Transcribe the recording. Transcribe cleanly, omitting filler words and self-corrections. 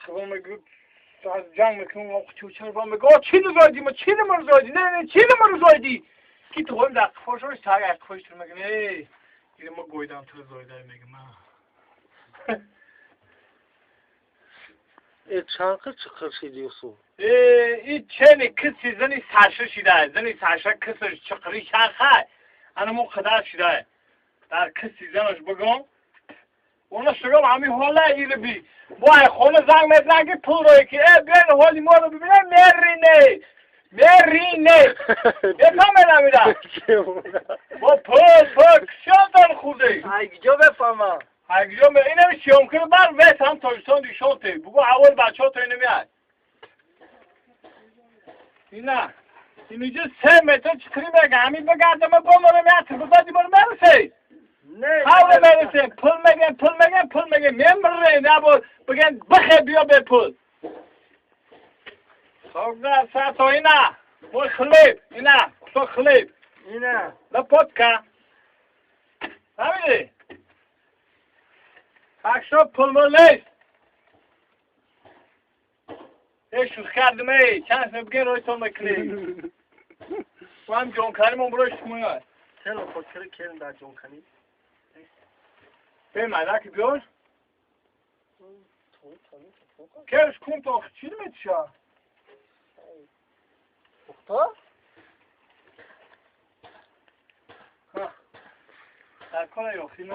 Gewoon met jang met gewoon opgetuurd van me. Oh, chile zoidi, maar chile maar zoidi. Nee, chile maar zoidi. Kijk gewoon dat voor zo'n tag echt kost me. Nee, hier moet gooi dan te zoidi me maar. çankı çıkır diyorsun. İçeni kısı zani saçı şida. Zani saçı kısı çıkırı şarkı. Ana mu kadar şida. Dar kısı zanoş bugün. Ona şuram ami hola yeri bi. Vay خونه زنگ میزنن که پول روی که بیاین حالی ما رو ببینن مرینه بفهمه نمیدن با پول کشان خوده Hangi befama? هنگجا اینم شیام کنه بر ویس هم تاجستان دیشان تی بگو اول بچه ها تا اینو میاد اینا اینجا 3 متر چطوری بگه همین بگردم با مانو میاد تربازی برو مرسی Ne? حالا برسیم پول میگن میمره نبود بگن بخیر بیا به پول صاحب ساعت اینا موی خلیب اینا تو خلیب Yine. لپوتکا نمیدی اکشا پول ملیست شوخ کردم ای چند بگن روی تو مکلی و هم جون کریم اون بروش مویاد Sen o fakiri kerin daha John Kani. به مدک بیار کرش کن تا چی میتشا Muhtar? در کنه یا خیلی